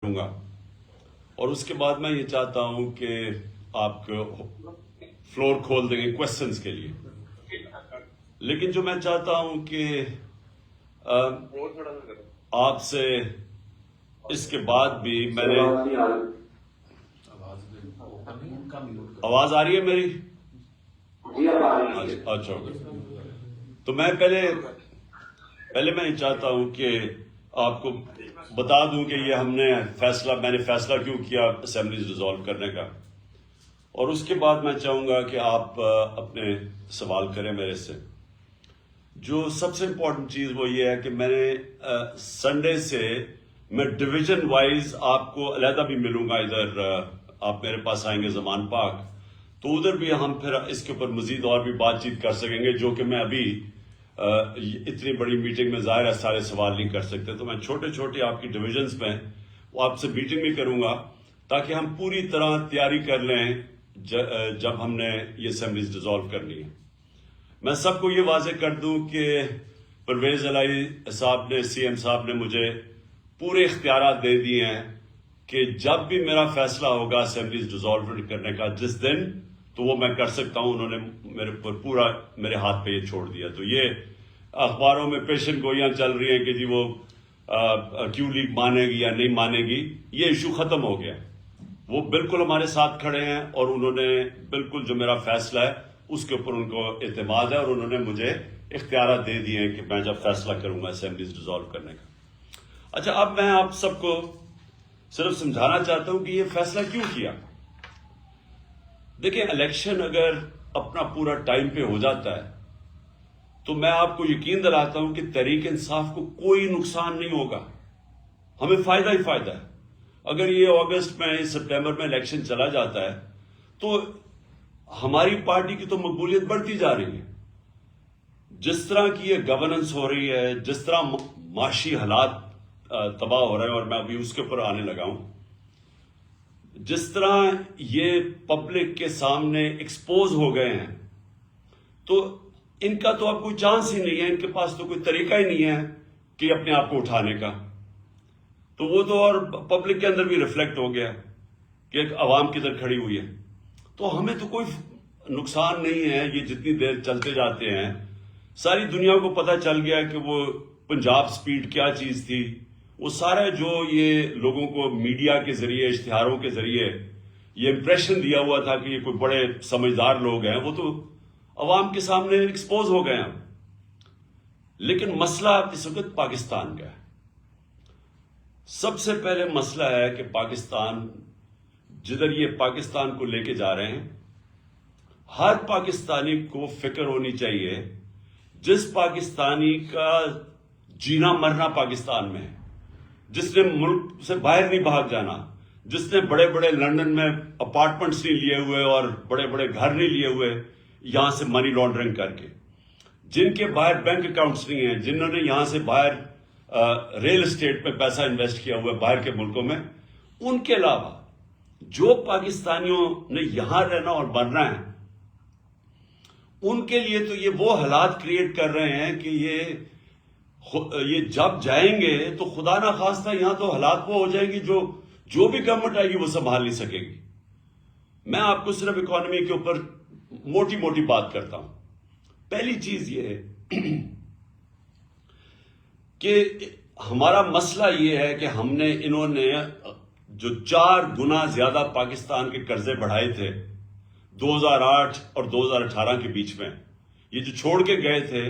کروں گا اور اس کے بعد میں یہ چاہتا ہوں کہ آپ کو فلور کھول دیں گے کوشچنز کے لیے. لیکن جو میں چاہتا ہوں کہ آپ سے اس کے بعد بھی میں نے آواز آ رہی ہے میری؟ اچھا تو میں پہلے میں یہ چاہتا ہوں کہ آپ کو بتا دوں کہ یہ میں نے فیصلہ کیوں کیا اسمبلیز ڈیزالو کرنے کا، اور اس کے بعد میں چاہوں گا کہ آپ اپنے سوال کریں میرے سے. جو سب سے امپورٹنٹ چیز وہ یہ ہے کہ میں نے سنڈے سے میں ڈویژن وائز آپ کو علیحدہ بھی ملوں گا. ادھر آپ میرے پاس آئیں گے زمان پاک، تو ادھر بھی ہم پھر اس کے اوپر مزید اور بھی بات چیت کر سکیں گے، جو کہ میں ابھی اتنی بڑی میٹنگ میں ظاہر ہے سارے سوال نہیں کر سکتے. تو میں چھوٹے چھوٹے آپ کی ڈویژنز میں وہ آپ سے میٹنگ بھی کروں گا تاکہ ہم پوری طرح تیاری کر لیں جب ہم نے یہ اسمبلیز ڈیزالو کرنی ہے. میں سب کو یہ واضح کر دوں کہ پرویز الہی صاحب نے سی ایم صاحب نے مجھے پورے اختیارات دے دیے ہیں کہ جب بھی میرا فیصلہ ہوگا اسمبلیز ڈیزالو کرنے کا جس دن، تو وہ میں کر سکتا ہوں. انہوں نے میرے پر پورا میرے ہاتھ پہ یہ چھوڑ دیا. تو یہ اخباروں میں پیشن گوئیاں چل رہی ہیں کہ جی وہ کیوں لیگ مانے گی یا نہیں مانے گی، یہ ایشو ختم ہو گیا. وہ بالکل ہمارے ساتھ کھڑے ہیں اور انہوں نے بالکل جو میرا فیصلہ ہے اس کے اوپر ان کو اعتماد ہے، اور انہوں نے مجھے اختیارات دے دیے ہیں کہ میں جب فیصلہ کروں گا اسمبلیز ڈیزالو کرنے کا. اچھا، اب میں آپ سب کو صرف سمجھانا چاہتا ہوں کہ یہ فیصلہ کیوں کیا. دیکھیں، الیکشن اگر اپنا پورا ٹائم پہ ہو جاتا ہے تو میں آپ کو یقین دلاتا ہوں کہ تحریک انصاف کو کوئی نقصان نہیں ہوگا، ہمیں فائدہ ہی فائدہ ہے. اگر یہ اگست میں سپٹمبر میں الیکشن چلا جاتا ہے تو ہماری پارٹی کی تو مقبولیت بڑھتی جا رہی ہے. جس طرح کی یہ گورننس ہو رہی ہے، جس طرح معاشی حالات تباہ ہو رہے ہیں، اور میں ابھی اس کے اوپر آنے لگا ہوں، جس طرح یہ پبلک کے سامنے ایکسپوز ہو گئے ہیں، تو ان کا تو اب کوئی چانس ہی نہیں ہے، ان کے پاس تو کوئی طریقہ ہی نہیں ہے کہ اپنے آپ کو اٹھانے کا. تو وہ تو اور پبلک کے اندر بھی ریفلیکٹ ہو گیا کہ ایک عوام کدھر کھڑی ہوئی ہے. تو ہمیں تو کوئی نقصان نہیں ہے. یہ جتنی دیر چلتے جاتے ہیں، ساری دنیا کو پتہ چل گیا کہ وہ پنجاب سپیڈ کیا چیز تھی. وہ سارا جو یہ لوگوں کو میڈیا کے ذریعے، اشتہاروں کے ذریعے یہ امپریشن دیا ہوا تھا کہ یہ کوئی بڑے سمجھدار لوگ ہیں، وہ تو عوام کے سامنے ایکسپوز ہو گئے ہیں. لیکن مسئلہ اس وقت پاکستان کا ہے. سب سے پہلے مسئلہ ہے کہ پاکستان، جدھر یہ پاکستان کو لے کے جا رہے ہیں، ہر پاکستانی کو فکر ہونی چاہیے جس پاکستانی کا جینا مرنا پاکستان میں ہے، جس نے ملک سے باہر نہیں بھاگ جانا، جس نے بڑے بڑے لندن میں اپارٹمنٹس نہیں لیے ہوئے اور بڑے بڑے گھر نہیں لیے ہوئے یہاں سے منی لانڈرنگ کر کے، جن کے باہر بینک اکاؤنٹس نہیں ہیں، جنہوں نے یہاں سے باہر ریل اسٹیٹ میں پیسہ انویسٹ کیا ہوا ہے باہر کے ملکوں میں. ان کے علاوہ جو پاکستانیوں نے یہاں رہنا اور مرنا ہے، ان کے لیے تو یہ وہ حالات کریٹ کر رہے ہیں کہ یہ جب جائیں گے تو خدا نہ خواستہ یہاں تو حالات وہ ہو جائیں گی جو بھی گورنمنٹ آئے گی وہ سنبھال نہیں سکے گی. میں آپ کو صرف اکانومی کے اوپر موٹی موٹی بات کرتا ہوں. پہلی چیز یہ ہے کہ ہمارا مسئلہ یہ ہے کہ انہوں نے جو 4 گنا زیادہ پاکستان کے قرضے بڑھائے تھے 2008 اور 2018 کے بیچ میں، یہ جو چھوڑ کے گئے تھے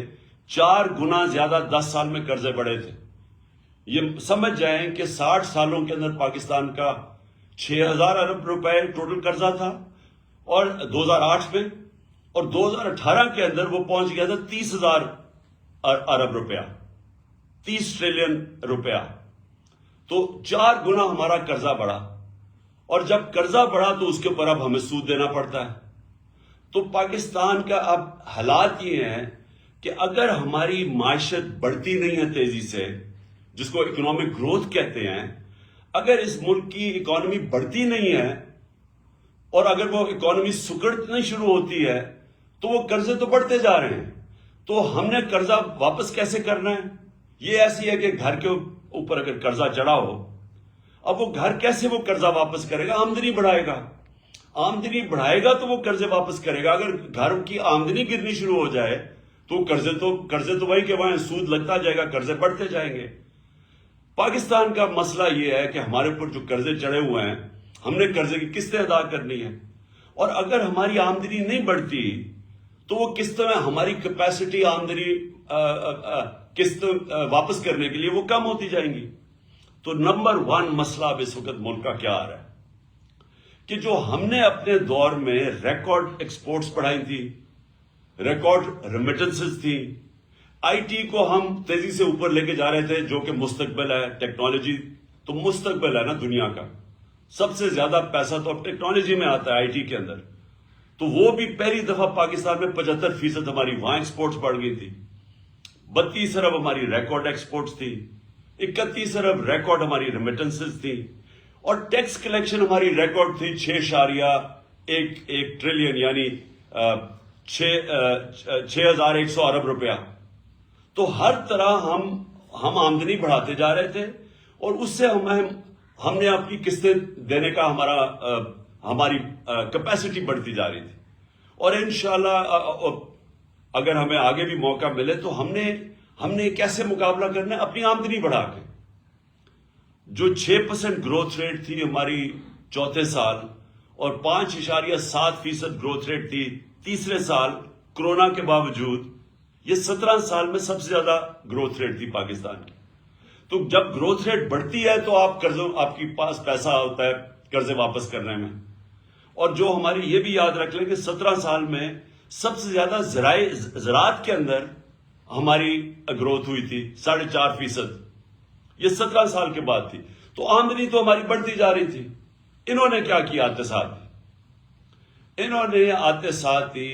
4 گنا زیادہ 10 سال میں قرضے بڑھے تھے. یہ سمجھ جائیں کہ 60 سالوں کے اندر پاکستان کا 6,000 ارب روپے ٹوٹل قرضہ تھا اور 2008 میں، اور 2018 کے اندر وہ پہنچ گیا تھا 30,000 ارب روپیہ، 30 ٹریلین روپیہ. تو 4 گنا ہمارا قرضہ بڑھا، اور جب قرضہ بڑھا تو اس کے اوپر اب ہمیں سود دینا پڑتا ہے. تو پاکستان کا اب حالات یہ ہیں کہ اگر ہماری معیشت بڑھتی نہیں ہے تیزی سے، جس کو اکنامک گروتھ کہتے ہیں، اگر اس ملک کی اکانومی بڑھتی نہیں ہے اور اگر وہ اکانومی سکڑنا شروع ہوتی ہے تو وہ قرضے تو بڑھتے جا رہے ہیں. تو ہم نے قرضہ واپس کیسے کرنا ہے؟ یہ ایسی ہے کہ گھر کے اوپر اگر قرضہ چڑھا ہو، اب وہ گھر کیسے وہ قرضہ واپس کرے گا؟ آمدنی بڑھائے گا، آمدنی بڑھائے گا تو وہ قرضے واپس کرے گا. اگر گھر کی آمدنی گرنی شروع ہو جائے تو قرضے تو وہی کہ وہاں سود لگتا جائے گا، قرضے بڑھتے جائیں گے. پاکستان کا مسئلہ یہ ہے کہ ہمارے اوپر جو قرضے چڑھے ہوئے ہیں، ہم نے قرضے کی قسطیں ادا کرنی ہے، اور اگر ہماری آمدنی نہیں بڑھتی تو وہ قسط میں ہماری کیپیسٹی آمدنی قسط واپس کرنے کے لیے وہ کم ہوتی جائیں گی. تو نمبر 1 مسئلہ اب اس وقت ملک کا کیا آ رہا ہے کہ جو ہم نے اپنے دور میں ریکارڈ ایکسپورٹس بڑھائی تھی، ریکارڈ ریمیٹنسز تھی، آئی ٹی کو ہم تیزی سے اوپر لے کے جا رہے تھے، جو کہ مستقبل ہے. ٹیکنالوجی تو مستقبل ہے نا دنیا کا، سب سے زیادہ پیسہ تو اب ٹیکنالوجی میں آتا ہے، آئی ٹی کے اندر. تو وہ بھی پہلی دفعہ پاکستان میں 75% ہماری وہاں ایکسپورٹس بڑھ گئی تھی. 32 ارب ہماری ریکارڈ ایکسپورٹس تھی، 31 ارب ریکارڈ ہماری ریمیٹنسز تھی، اور ٹیکس کلیکشن ہماری ریکارڈ تھی 6.1 ٹریلین، یعنی 6100 ارب روپیہ. تو ہر طرح ہم آمدنی بڑھاتے جا رہے تھے، اور اس سے ہم نے اپنی قسطیں دینے کا ہماری کیپیسٹی بڑھتی جا رہی تھی. اور انشاءاللہ اگر ہمیں آگے بھی موقع ملے تو ہم نے کیسے مقابلہ کرنا ہے؟ اپنی آمدنی بڑھا کے. جو 6% گروتھ ریٹ تھی ہماری چوتھے سال، اور 5.7% گروتھ ریٹ تھی تیسرے سال کرونا کے باوجود، یہ 17 سال میں سب سے زیادہ گروتھ ریٹ تھی پاکستان کی. تو جب گروتھ ریٹ بڑھتی ہے تو آپ کے پاس پیسہ ہوتا ہے قرضے واپس کرنے میں. اور جو ہماری یہ بھی یاد رکھ لیں کہ 17 سال میں سب سے زیادہ زراعت کے اندر ہماری گروتھ ہوئی تھی 4.5%. یہ 17 سال کے بعد تھی. تو آمدنی تو ہماری بڑھتی جا رہی تھی. انہوں نے کیا کیا آتے ساتھ؟ انہوں نے آتے ساتھ ہی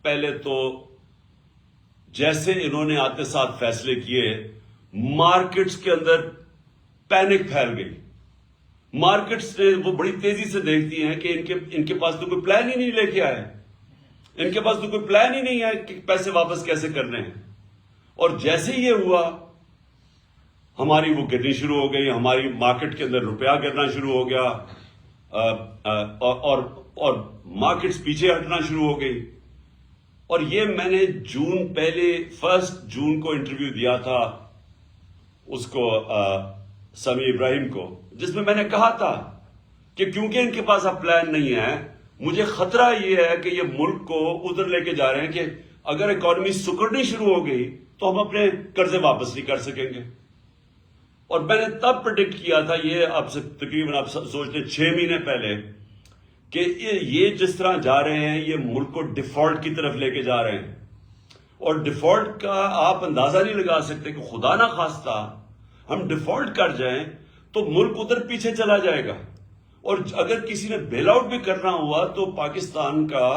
پہلے تو جیسے انہوں نے آتے ساتھ فیصلے کیے، مارکیٹس کے اندر پینک پھیل گئی. مارکیٹس نے وہ بڑی تیزی سے دیکھتی ہیں کہ ان کے پاس تو کوئی پلان ہی نہیں لے کے آئے، ان کے پاس تو کوئی پلان ہی نہیں ہے کہ پیسے واپس کیسے کرنے ہیں. اور جیسے یہ ہوا ہماری وہ گرنی شروع ہو گئی، ہماری مارکیٹ کے اندر روپیہ گرنا شروع ہو گیا، اور مارکیٹس پیچھے ہٹنا شروع ہو گئی. اور یہ میں نے پہلے 1 جون کو انٹرویو دیا تھا اس کو سمیع ابراہیم کو، جس میں نے کہا تھا کہ کیونکہ ان کے پاس اب پلان نہیں ہے، مجھے خطرہ یہ ہے کہ یہ ملک کو ادھر لے کے جا رہے ہیں کہ اگر اکانومی سکڑنی شروع ہو گئی تو ہم اپنے قرضے واپس نہیں کر سکیں گے. اور میں نے تب پریڈکٹ کیا تھا، یہ آپ سے تقریباً آپ سوچ لیں 6 مہینے پہلے، کہ یہ جس طرح جا رہے ہیں یہ ملک کو ڈیفالٹ کی طرف لے کے جا رہے ہیں. اور ڈیفالٹ کا آپ اندازہ نہیں لگا سکتے کہ خدا نہ خواستہ ہم ڈیفالٹ کر جائیں تو ملک ادھر پیچھے چلا جائے گا. اور اگر کسی نے بیل آؤٹ بھی کرنا ہوا تو پاکستان کا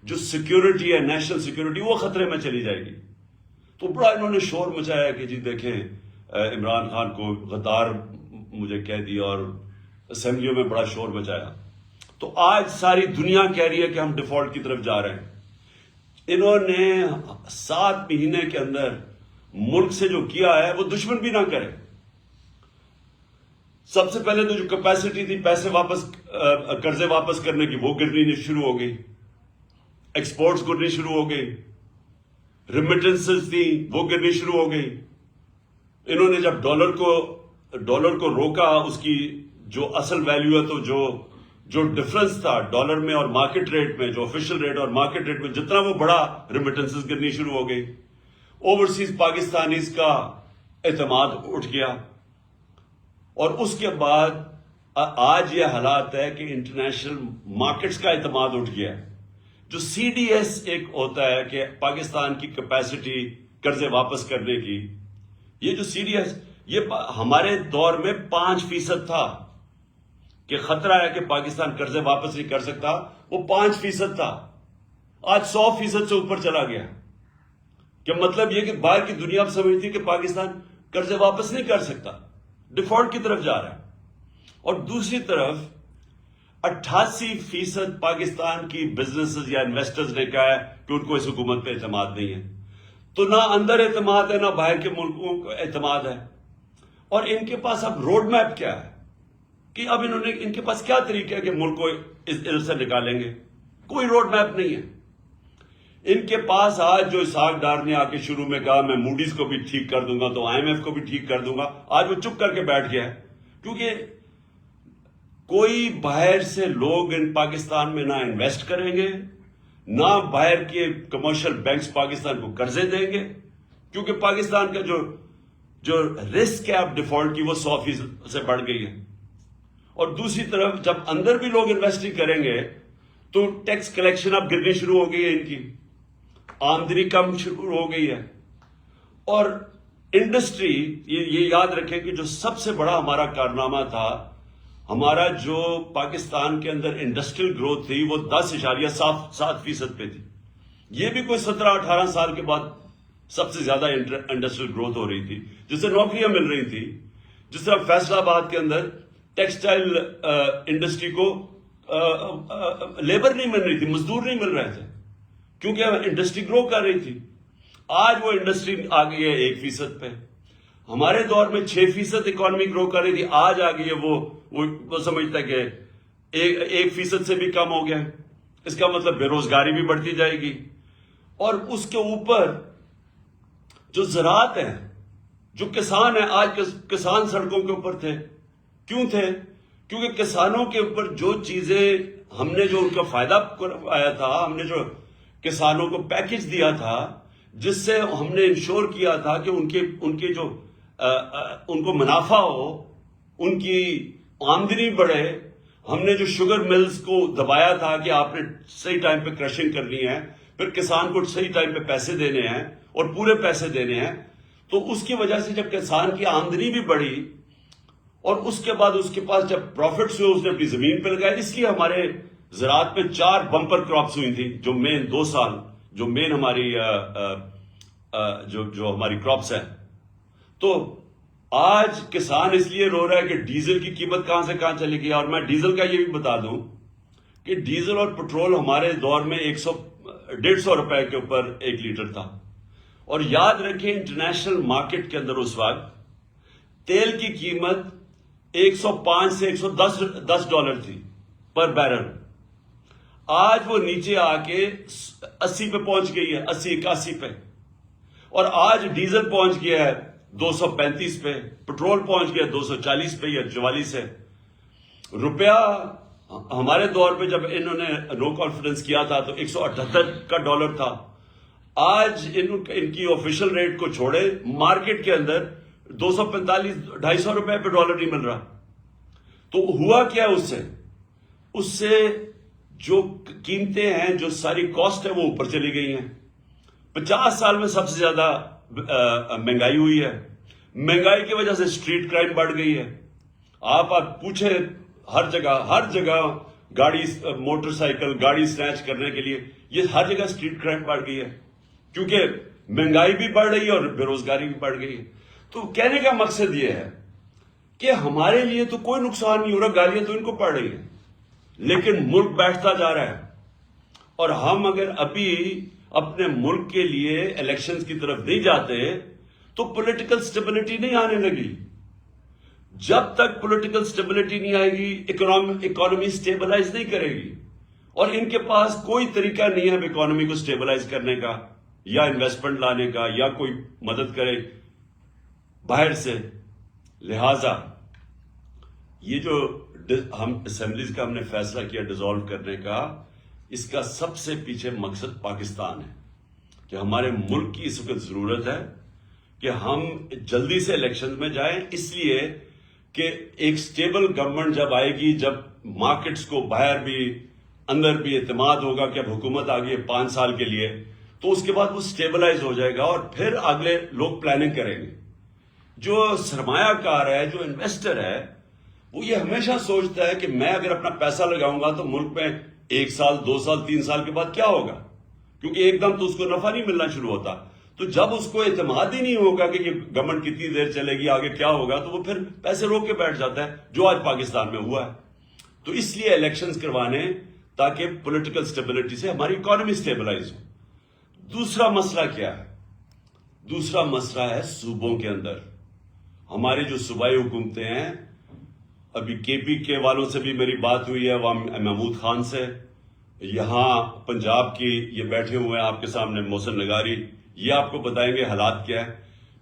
جو سیکیورٹی ہے، نیشنل سیکیورٹی، وہ خطرے میں چلی جائے گی. تو بڑا انہوں نے شور مچایا کہ جی دیکھیں عمران خان کو غدار مجھے کہہ دیا، اور اسمبلیوں میں بڑا شور مچایا. تو آج ساری دنیا کہہ رہی ہے کہ ہم ڈیفالٹ کی طرف جا رہے ہیں. انہوں نے 7 مہینے کے اندر ملک سے جو کیا ہے وہ دشمن بھی نہ کرے. سب سے پہلے تو جو کیپیسٹی تھی پیسے واپس قرضے واپس کرنے کی، وہ گرنی شروع ہو گئی، ایکسپورٹس گرنی شروع ہو گئی، ریمیٹنسز تھی وہ گرنی شروع ہو گئی. انہوں نے جب ڈالر کو روکا، اس کی جو اصل ویلیو ہے، تو جو ڈفرنس تھا ڈالر میں اور مارکیٹ ریٹ میں، جو آفیشیل ریٹ اور مارکیٹ ریٹ میں جتنا وہ بڑا، ریمیٹنسز گرنی شروع ہو گئی. اوورسیز پاکستانیز کا اعتماد اٹھ گیا. اور اس کے بعد آج یہ حالات ہے کہ انٹرنیشنل مارکیٹس کا اعتماد اٹھ گیا. جو سی ڈی ایس ایک ہوتا ہے کہ پاکستان کی کیپیسٹی قرضے واپس کرنے کی، یہ جو سی ڈی ایس، یہ ہمارے دور میں 5% تھا کہ خطرہ ہے کہ پاکستان قرضے واپس نہیں کر سکتا، وہ 5% تھا. آج 100% سے اوپر چلا گیا. کہ مطلب یہ کہ باہر کی دنیا اب سمجھتی ہے کہ پاکستان قرضے واپس نہیں کر سکتا، ڈیفالٹ کی طرف جا رہا ہے. اور دوسری طرف 88% پاکستان کی بزنسز یا انویسٹرز نے کہا ہے کہ ان کو اس حکومت پہ اعتماد نہیں ہے. تو نہ اندر اعتماد ہے، نہ باہر کے ملکوں کو اعتماد ہے. اور ان کے پاس اب روڈ میپ کیا ہے؟ کہ اب انہوں نے ان کے پاس کیا طریقہ ہے کہ ملک کو ادھر سے نکالیں گے. کوئی روڈ میپ نہیں ہے ان کے پاس. آج جو اسحاق ڈار نے آ کے شروع میں کہا میں موڈیز کو بھی ٹھیک کر دوں گا تو آئی ایم ایف کو بھی ٹھیک کر دوں گا, آج وہ چپ کر کے بیٹھ گیا ہے. کیونکہ کوئی باہر سے لوگ ان پاکستان میں نہ انویسٹ کریں گے, نہ باہر کے کمرشل بینکس پاکستان کو قرضے دیں گے, کیونکہ پاکستان کا جو رسک ہے اب ڈیفالٹ کی وہ 100% سے بڑھ گئی ہے. اور دوسری طرف جب اندر بھی لوگ انویسٹنگ کریں گے تو ٹیکس کلیکشن اب گرنی شروع ہو گئی ہے, ان کی آمدنی کم شروع ہو گئی ہے. اور انڈسٹری, یہ یاد رکھیں کہ جو سب سے بڑا ہمارا کارنامہ تھا, ہمارا جو پاکستان کے اندر انڈسٹریل گروتھ تھی وہ 10.7% پہ تھی. یہ بھی کوئی 17-18 سال کے بعد سب سے زیادہ انڈسٹریل گروتھ ہو رہی تھی, جس سے نوکریاں مل رہی تھی. جس طرح فیصل آباد کے اندر ٹیکسٹائل انڈسٹری کو لیبر نہیں مل رہی تھی, مزدور نہیں مل رہے تھے, کیونکہ انڈسٹری گرو کر رہی تھی. آج وہ انڈسٹری آ گئی ہے 1% پہ. ہمارے دور میں 6% اکانومی گرو کر رہی تھی, آج آ گئی ہے وہ سمجھتا ہے کہ 1% سے بھی کم ہو گیا. اس کا مطلب بے روزگاری بھی بڑھتی جائے گی. اور اس کے اوپر جو زراعت ہے, جو کسان ہیں, آج کسان سڑکوں کے اوپر تھے. کیوں تھے؟ کیونکہ کسانوں کے اوپر جو چیزیں ہم نے جو ان کا فائدہ آیا تھا, ہم نے جو کسانوں کو پیکج دیا تھا, جس سے ہم نے انشور کیا تھا کہ ان کے جو ان کو منافع ہو, ان کی آمدنی بڑھے. ہم نے جو شوگر ملز کو دبایا تھا کہ آپ نے صحیح ٹائم پہ کرشنگ کرنی ہے, پھر کسان کو صحیح ٹائم پہ پیسے دینے ہیں اور پورے پیسے دینے ہیں. تو اس کی وجہ سے جب کسان کی آمدنی بھی بڑھی اور اس کے بعد اس کے پاس جب پروفٹس ہوئے, اس نے اپنی زمین پہ لگایا. اس لیے ہمارے زراعت میں 4 بمپر کراپس ہوئی تھی, جو مین 2 سال جو مین ہماری جو ہماری کراپس ہیں. تو آج کسان اس لیے رو رہا ہے کہ ڈیزل کی قیمت کہاں سے کہاں چلی گئی. اور میں ڈیزل کا یہ بھی بتا دوں کہ ڈیزل اور پٹرول ہمارے دور میں 150 روپے کے اوپر 1 لیٹر تھا. اور یاد رکھیں انٹرنیشنل مارکیٹ کے اندر اس وقت تیل کی قیمت 105 سے 110 ڈالر تھی پر بیرل. آج وہ نیچے آ کے 80 پہ پہنچ گئی ہے, 80-81 پہ. اور آج ڈیزل پہنچ گیا ہے 235 پہ, پٹرول پہنچ گیا 240 پہ یا 44 ہے. روپیہ ہمارے دور پہ جب انہوں نے نو کانفیڈنس کیا تھا تو 178 کا ڈالر تھا. آج ان کی آفیشل ریٹ کو چھوڑے, مارکیٹ کے اندر 245-250 روپے پہ ڈالر نہیں مل رہا. تو ہوا کیا اس سے جو قیمتیں ہیں, جو ساری کاسٹ ہے وہ اوپر چلی گئی ہیں. 50 سال میں سب سے زیادہ مہنگائی ہوئی ہے. مہنگائی کی وجہ سے اسٹریٹ کرائم بڑھ گئی ہے. آپ پوچھیں ہر جگہ گاڑی, موٹر سائیکل گاڑی سنیچ کرنے کے لیے یہ ہر جگہ اسٹریٹ کرائم بڑھ گئی ہے, کیونکہ مہنگائی بھی بڑھ رہی ہے اور بے روزگاری بھی بڑھ گئی ہے. تو کہنے کا مقصد یہ ہے کہ ہمارے لیے تو کوئی نقصان نہیں ہو رہا, گالیاں تو ان کو پڑ رہی ہیں, لیکن ملک بیٹھتا جا رہا ہے. اور ہم اگر ابھی اپنے ملک کے لیے الیکشنز کی طرف نہیں جاتے تو پولیٹیکل سٹیبلٹی نہیں آنے لگی. جب تک پولیٹیکل سٹیبلٹی نہیں آئے گی اکانومی سٹیبلائز نہیں کرے گی. اور ان کے پاس کوئی طریقہ نہیں ہے اب اکانومی کو سٹیبلائز کرنے کا, یا انویسٹمنٹ لانے کا, یا کوئی مدد کرے باہر سے. لہذا یہ جو ہم اسمبلیز کا ہم نے فیصلہ کیا ڈیزالو کرنے کا, اس کا سب سے پیچھے مقصد پاکستان ہے کہ ہمارے ملک کی اس وقت ضرورت ہے کہ ہم جلدی سے الیکشن میں جائیں, اس لیے کہ ایک سٹیبل گورنمنٹ جب آئے گی, جب مارکیٹس کو باہر بھی اندر بھی اعتماد ہوگا کہ اب حکومت آ گئی ہے 5 سال کے لیے, تو اس کے بعد وہ سٹیبلائز ہو جائے گا اور پھر اگلے لوگ پلاننگ کریں گے. جو سرمایہ کار ہے, جو انویسٹر ہے, وہ یہ ہمیشہ سوچتا ہے کہ میں اگر اپنا پیسہ لگاؤں گا تو ملک میں 1 سال 2 سال 3 سال کے بعد کیا ہوگا, کیونکہ ایک دم تو اس کو نفع نہیں ملنا شروع ہوتا. تو جب اس کو اعتماد ہی نہیں ہوگا کہ یہ گورنمنٹ کتنی دیر چلے گی, آگے کیا ہوگا, تو وہ پھر پیسے روک کے بیٹھ جاتا ہے, جو آج پاکستان میں ہوا ہے. تو اس لیے الیکشنز کروانے تاکہ پولیٹیکل سٹیبلٹی سے ہماری اکانومی سٹیبلائز ہو. دوسرا مسئلہ کیا ہے؟ دوسرا مسئلہ ہے صوبوں کے اندر. ہماری جو صوبائی حکومتیں ہیں ابھی کے پی کے والوں سے بھی میری بات ہوئی ہے، وہاں محمود خان سے، یہاں پنجاب کی یہ بیٹھے ہوئے ہیں آپ کے سامنے محسن نگاری، یہ آپ کو بتائیں گے حالات کیا ہے۔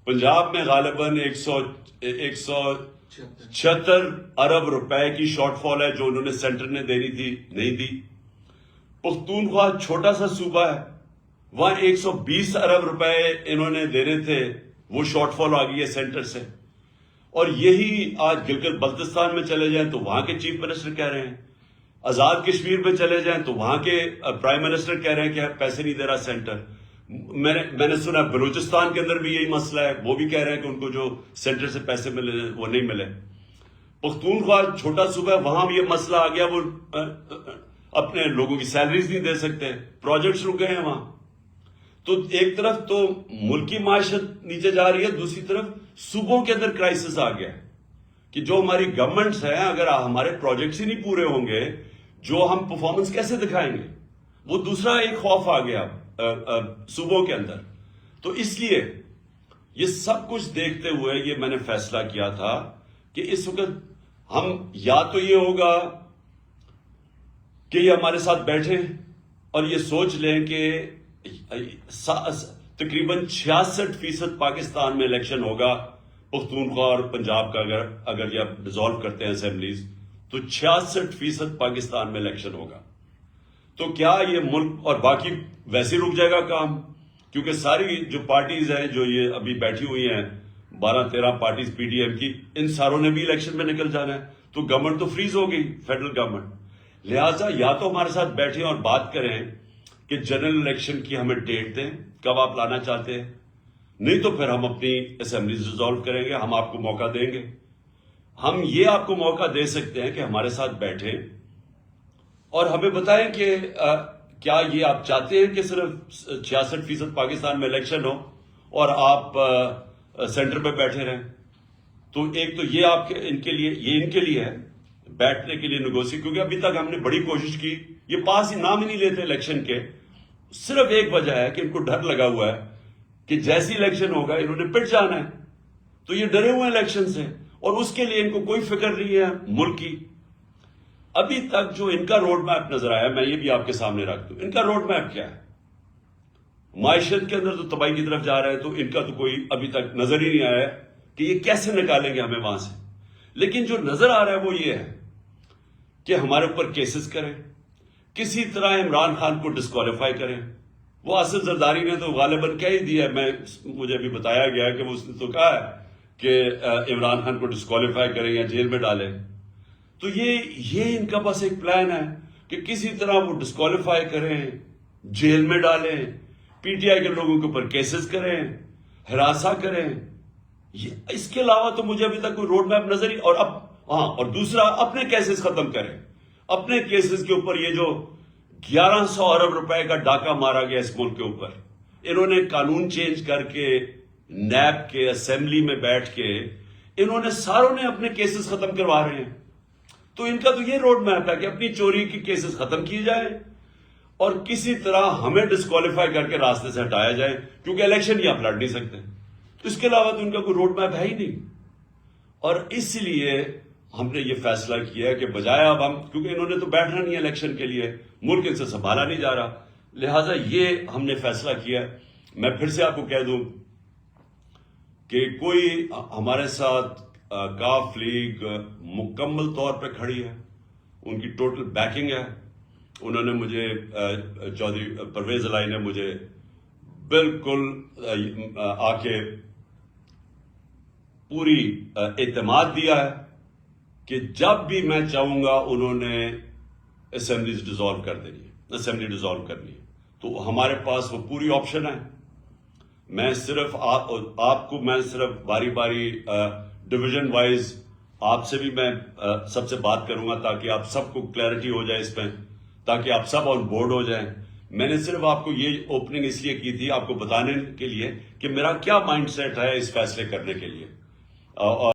پنجاب میں غالباً 176 ارب روپے کی شارٹ فال ہے جو انہوں نے سینٹر نے دینی تھی، نہیں دی۔ پختونخوا چھوٹا سا صوبہ ہے، وہاں 120 ارب روپے انہوں نے دینے تھے، وہ شارٹ فال آ گئی ہے سینٹر سے۔ اور یہی آج گلگت بلتستان میں چلے جائیں تو وہاں کے چیف منسٹر کہہ رہے ہیں، آزاد کشمیر میں چلے جائیں تو وہاں کے پرائم منسٹر کہہ رہے ہیں کہ پیسے نہیں دے رہا سینٹر۔ میں نے سنا بلوچستان کے اندر بھی یہی مسئلہ ہے، وہ بھی کہہ رہے ہیں کہ ان کو جو سینٹر سے پیسے ملے وہ نہیں ملے۔ پختونخوا چھوٹا صوبہ ہے، وہاں بھی یہ مسئلہ آ گیا، وہ اپنے لوگوں کی سیلریز نہیں دے سکتے، پروجیکٹس رک گئے ہیں وہاں۔ تو ایک طرف تو ملکی معیشت نیچے جا رہی ہے، دوسری طرف صوبوں کے اندر کرائسس آ گیا کہ جو ہماری گورنمنٹس ہیں، اگر ہمارے پروجیکٹس ہی نہیں پورے ہوں گے، جو ہم پرفارمنس کیسے دکھائیں گے؟ وہ دوسرا ایک خوف آ گیا صوبوں کے اندر۔ تو اس لیے یہ سب کچھ دیکھتے ہوئے یہ میں نے فیصلہ کیا تھا کہ اس وقت ہم یا تو یہ ہوگا کہ یہ ہمارے ساتھ بیٹھیں اور یہ سوچ لیں کہ تقریباً 66% پاکستان میں الیکشن ہوگا پختونخوا اور پنجاب کا، اگر یہ ڈیزالو کرتے ہیں اسمبلیز تو 66% پاکستان میں الیکشن ہوگا۔ تو کیا یہ ملک اور باقی ویسے رک جائے گا کام؟ کیونکہ ساری جو پارٹیز ہیں جو یہ ابھی بیٹھی ہوئی ہیں 12-13 پارٹیز پی ڈی ایم کی، ان ساروں نے بھی الیکشن میں نکل جانا ہے، تو گورنمنٹ تو فریز ہو گئی، فیڈرل گورنمنٹ۔ لہٰذا یا تو ہمارے ساتھ بیٹھیں اور بات کریں کہ جنرل الیکشن کی ہمیں ڈیٹ دیں، کب آپ لانا چاہتے ہیں، نہیں تو پھر ہم اپنی اسمبلیز ڈیزالو کریں گے، ہم آپ کو موقع دیں گے۔ ہم یہ آپ کو موقع دے سکتے ہیں کہ ہمارے ساتھ بیٹھیں اور ہمیں بتائیں کہ کیا یہ آپ چاہتے ہیں کہ صرف 66% پاکستان میں الیکشن ہو اور آپ سینٹر پہ بیٹھے رہیں؟ تو ایک تو یہ آپ کے ان کے لیے ہے بیٹھنے کے لیے نیگوشیٹ، کیونکہ ابھی تک ہم نے بڑی کوشش کی، یہ پاس ہی نام ہی نہیں لیتے الیکشن کے۔ صرف ایک وجہ ہے کہ ان کو ڈر لگا ہوا ہے کہ جیسی الیکشن ہوگا انہوں نے پٹ جانا ہے، تو یہ ڈرے ہوئے ہیں الیکشن سے، اور اس کے لیے ان کو کوئی فکر نہیں ہے ملک کی۔ ابھی تک جو ان کا روڈ میپ نظر آیا، میں یہ بھی آپ کے سامنے رکھ دوں، ان کا روڈ میپ کیا ہے؟ معیشت کے اندر تو تباہی کی طرف جا رہا ہے، تو ان کا تو کوئی ابھی تک نظر ہی نہیں آیا ہے کہ یہ کیسے نکالیں گے ہمیں وہاں سے۔ لیکن جو نظر آ رہا ہے وہ یہ ہے کہ ہمارے اوپر کیسز کریں، کسی طرح عمران خان کو ڈسکوالیفائی کریں۔ وہ آصف زرداری نے تو غالباً کہہ ہی دیا، مجھے بھی بتایا گیا کہ اس نے تو کہا ہے کہ عمران خان کو ڈسکوالیفائی کریں یا جیل میں ڈالیں۔ تو یہ ان کا بس ایک پلان ہے کہ کسی طرح وہ ڈسکوالیفائی کریں، جیل میں ڈالیں، پی ٹی آئی کے لوگوں کے اوپر کیسز کریں، ہراساں کریں۔ اس کے علاوہ تو مجھے ابھی تک کوئی روڈ میپ نظر ہی، اور دوسرا اپنے کیسز ختم کریں، اپنے کیسز کے اوپر یہ جو 1100 ارب روپے کا ڈاکہ مارا گیا اس ملک کے اوپر، انہوں نے قانون چینج کر کے نیب کے اسمبلی میں بیٹھ کے انہوں نے ساروں نے اپنے کیسز ختم کروا رہے ہیں۔ تو ان کا تو یہ روڈ میپ ہے کہ اپنی چوری کی کیسز ختم کی جائیں اور کسی طرح ہمیں ڈسکوالیفائی کر کے راستے سے ہٹایا جائے، کیونکہ الیکشن ہی آپ لڑ نہیں سکتے۔ تو اس کے علاوہ تو ان کا کوئی روڈ میپ ہے ہی نہیں، اور اس لیے ہم نے یہ فیصلہ کیا ہے کہ بجائے اب ہم، کیونکہ انہوں نے تو بیٹھنا نہیں ہے الیکشن کے لیے، ملک ان سے سنبھالا نہیں جا رہا، لہٰذا یہ ہم نے فیصلہ کیا ہے۔ میں پھر سے آپ کو کہہ دوں کہ کوئی ہمارے ساتھ کاف لیگ مکمل طور پہ کھڑی ہے، ان کی ٹوٹل بیکنگ ہے۔ انہوں نے مجھے چودھری پرویز الہی نے مجھے بالکل آ کے پوری اعتماد دیا ہے کہ جب بھی میں چاہوں گا انہوں نے اسمبلیز ڈیزالو کر دینی ہے، اسمبلی ڈیزالو کرنی ہے، تو ہمارے پاس وہ پوری آپشن ہے۔ میں صرف آپ کو میں صرف باری باری ڈویژن وائز آپ سے بھی میں سب سے بات کروں گا تاکہ آپ سب کو کلیئرٹی ہو جائے اس پہ، تاکہ آپ سب آن بورڈ ہو جائیں۔ میں نے صرف آپ کو یہ اوپننگ اس لیے کی تھی، آپ کو بتانے کے لیے کہ میرا کیا مائنڈ سیٹ ہے اس فیصلے کرنے کے لیے۔